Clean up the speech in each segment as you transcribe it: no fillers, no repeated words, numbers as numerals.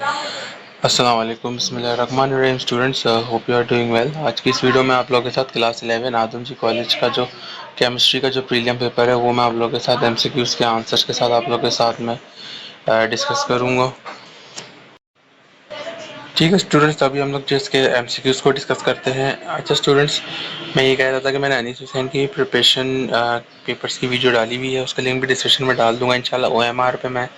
अस्सलाम वालेकुम, बिस्मिल्लाहिर्रहमानिर्रहीम। Students, hope you are doing well. आज की इस वीडियो में आप लोगों के साथ क्लास 11 आदम जी कॉलेज का जो केमिस्ट्री का जो प्रीलियम पेपर है वो मैं आप लोगों के साथ एमसीक्यूज़ के आंसर्स के साथ आप लोगों के साथ में डिस्कस करूँगा। ठीक है स्टूडेंट्स, तो अभी हम लोग जिसके एमसीक्यूज़ को डिस्कस करते हैं। अच्छा स्टूडेंट्स, मैं ये कह रहा था कि मैंने अनीस हुसैन की प्रिपरेशन पेपर्स की वीडियो डाली हुई है, उसका लिंक भी डिस्क्रिप्शन में डाल दूंगा इंशाल्लाह। ओएमआर पे मैं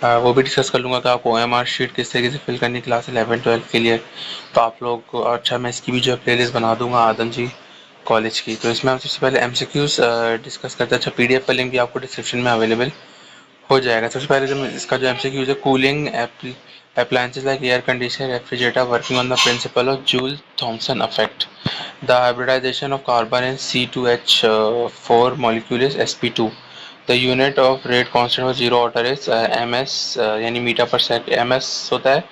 वो भी डिस्कस कर लूँगा कि आपको ओएमआर शीट किस तरीके से फिल करनी है क्लास 11-12 के लिए। तो आप लोग को अच्छा, मैं इसकी भी जो है प्लेलिस्ट बना दूंगा आदम जी कॉलेज की। तो इसमें हम सबसे पहले एमसीक्यूज़ डिस्कस करते हैं। अच्छा, पीडीएफ का लिंक भी आपको डिस्क्रिप्शन में अवेलेबल हो जाएगा। सबसे पहले जो इसका जो एमसीक्यूज़ है, cooling appliances like air conditioner, refrigerator working on the principle of Joule-Thomson effect. The hybridization of carbon in C2H4 molecule is sp2. The unit of rate constant for zero water is ms, यानी metre पर सेक ms होता है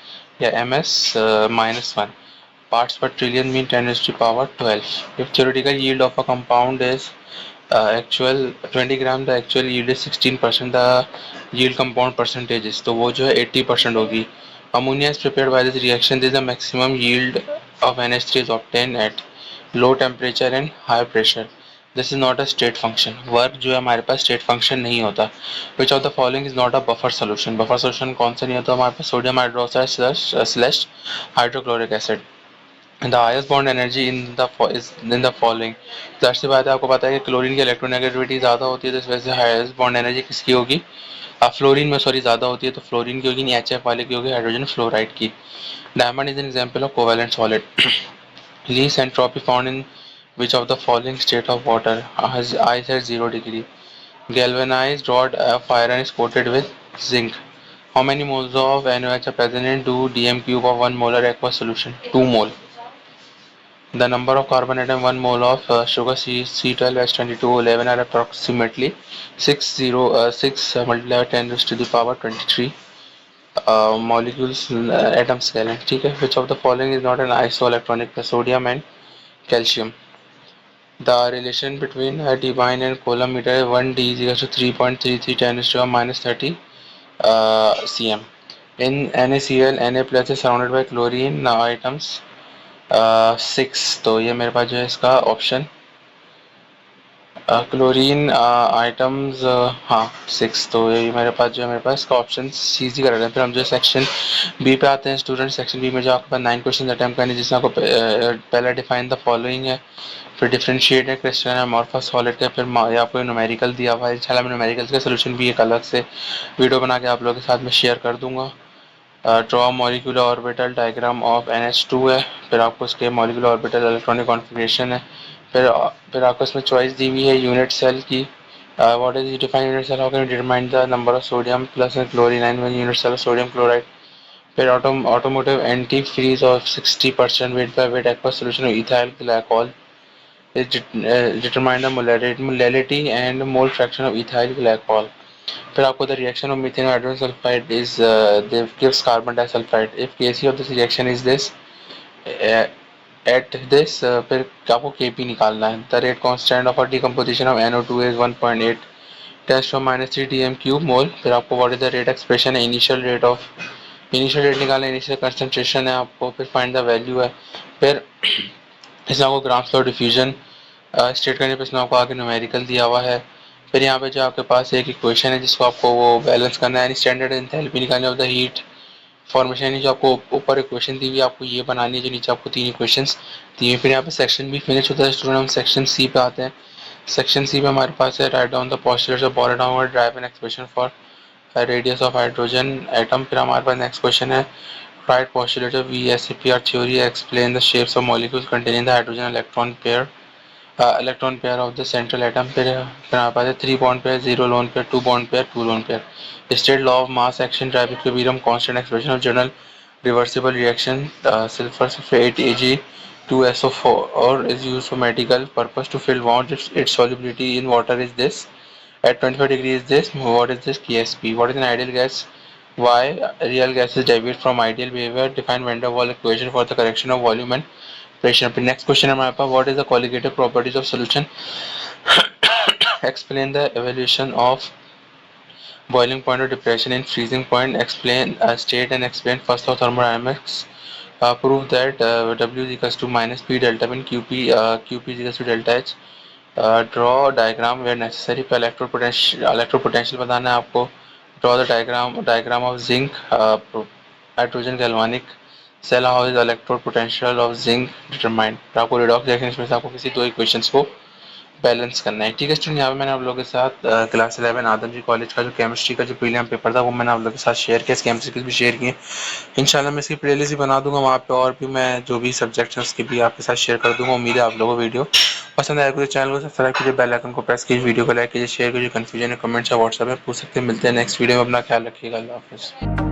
या ms -1 parts per trillion mean 10⁻12. If theoretical yield of a compound is actual 20 gram, the actual yield is 16%, the yield compound percentage is, तो वो जो है 80% होगी। Ammonia is prepared by this reaction. This is the maximum yield of NH3 is obtained at low temperature and high pressure. This is not a state function. Work जो है हमारे पास state function नहीं होता। Which of the following is not a buffer solution. Buffer solution कौन सा नहीं होता हमारे पास? Sodium hydroxide slash hydrochloric acid. The highest bond energy in the following. जाहिर सी बात है, आपको पता है कि क्लोरीन की इलेक्ट्रोनेगेटिविटी ज़्यादा होती है, तो इस वजह से हाईएस्ट बॉन्ड एनर्जी किसकी होगी? फ्लोरीन में सॉरी ज़्यादा होती है, तो फ्लोरीन की होगी, नहीं एच एफ वाले की होगी, हाइड्रोजन फ्लोराइड की। Diamond is an example of covalent solid. Least entropy found in which of the following state of water has ice at 0 degree? Galvanized rod of iron is coated with zinc. How many moles of NaOH are present in 2 dm cube of 1 molar aqueous solution? 2 mole. The number of carbon atom 1 mole of sugar C12H22O11 are approximately 6 multiplied by 10 raised to the power 23 molecules atom scale है, ठीक है। Which of the following is not an isoelectronic? Sodium and calcium. The relation between a divine and column meter is 1 d is equals to 3.33 10 to the minus 30 cm. In NaCl, Na plus is surrounded by chlorine atoms 6। तो ये मेरे पास जो है इसका option chlorine items, हाँ 6। तो ये मेरे पास जो है मेरे पास इसका ऑप्शन सी सी कर रहे हैं। फिर हम जो सेक्शन बी पे आते हैं स्टूडेंट। सेक्शन बी में जो आपके पास 9 क्वेश्चन अटैम्प्ट करने, जिसमें आपको पहला डिफाइन द फॉलोइंग है, फिर डिफरेंशिएट है क्रिस्टल अमॉर्फस सॉलिड का, फिर आपको न्यूमेरिकल दिया हुआ है। इंशाल्लाह मैं न्यूमेरिकल्स का सोल्यूशन भी एक अलग से वीडियो बना के आप लोगों के साथ में शेयर कर दूंगा। Draw molecular orbital diagram of NH2 है। फिर आपको इसके मॉलिक्यूलर ऑर्बिटल इलेक्ट्रॉनिक कॉन्फ़िगरेशन है। फिर आपको इसमें चॉइस दी हुई है यूनिट सेल की। What is define unit cell? How can determine the number of sodium plus chlorine one unit cell of sodium chloride. फिर automotive anti freeze of 60% weight by weight aqua solution of ethyl glycol is determine the molality and mole fraction of ethyl glycol. फिर आपको the reaction of methane hydrogen sulfide is they gives carbon disulfide. If Kc of this reaction is this uh, at this फिर आपको Kp निकालना है। The rate constant of a decomposition of NO2 is 1.8 10 to minus 3 dm cube mole। फिर आपको what is the rate expression है, initial rate निकालना, initial concentration है आपको, फिर find the value है। फिर इसमें आपको ग्राम फ्लो डिफ्यूजन स्टेट करने पे इसमें आपको आगे न्यूमेरिकल दिया हुआ है। फिर यहाँ पे जो आपके पास एक इक्वेशन है जिसको आपको वो बैलेंस करना है, यानी स्टैंडर्ड एंथैल्पी निकालने ऑफ द हीट फॉर्मेशन, यानी जो आपको ऊपर इक्वेशन दी हुई आपको ये बनानी है, जो नीचे आपको 3 इक्वेशंस दी हुई। फिर यहाँ पे सेक्शन भी फिनिश होता है स्टूडेंट। हम सेक्शन सी पे आते हैं। सेक्शन सी पे हमारे पास है write down the postulates of boron और drive an expression for radius of hydrogen atom. फिर हमारे पास नेक्स्ट क्वेश्चन है write postulate of VSEPR theory, explain the shapes of molecules containing the hydrogen electron pair of the central atom. फिर हमारे पास है 3 bond pair, 0 lone pair, 2 bond pair, 2 lone pair. State law of mass action, drive equilibrium, constant expression of general reversible reaction, सिल्फर sulphate Ag2SO4 is used for medical purpose to fill wounds. Its solubility in water is this. At 25 degrees is this. What is this? KSP. What is an ideal gas? Why real gases deviate from ideal behavior? Define van der Waals equation for the correction of volume and pressure. Next question है हमारे पास, what is the colligative properties of solution? Explain the evaluation of boiling point or depression in freezing point, explain state and explain first law thermodynamics. Prove that W is equals to minus P delta when QP is equals to delta H. Draw diagram where necessary. पे electrode potential बताना है आपको. Draw the diagram of zinc hydrogen galvanic cell. How is electrode potential of zinc determined. तो आपको redox reaction इसमें से आपको किसी दो इक्वेशंस को बैलेंस करना है. ठीक है स्टूडेंट, यहाँ पे मैंने आप लोगों के साथ क्लास 11 आदम जी कॉलेज का जो केमिस्ट्री का जो प्रीलिम पेपर था वो मैंने आप लोगों के साथ शेयर किया. इसके एमसीक्यूज भी शेयर किए. इंशाल्लाह मैं इसकी प्लेलिस्ट भी बना दूंगा वहाँ पे, और भी मैं जो भी सब्जेक्ट हैं उसके भी आपके साथ शेयर कर दूंगा. उम्मीद है आप लोगों को वीडियो पसंद आएगा. तो चैनल को सब्सक्राइब कीजिए, बेल आइकन को प्रेस कीजिए, वीडियो को लाइक कीजिए, शेयर कीजिए. कंफ्यूजन है कमेंट्स या व्हाट्सएप में पूछ सकते हैं. मिलते हैं नेक्स्ट वीडियो में. अपना ख्याल रखिएगा. अल्लाह हाफिज़.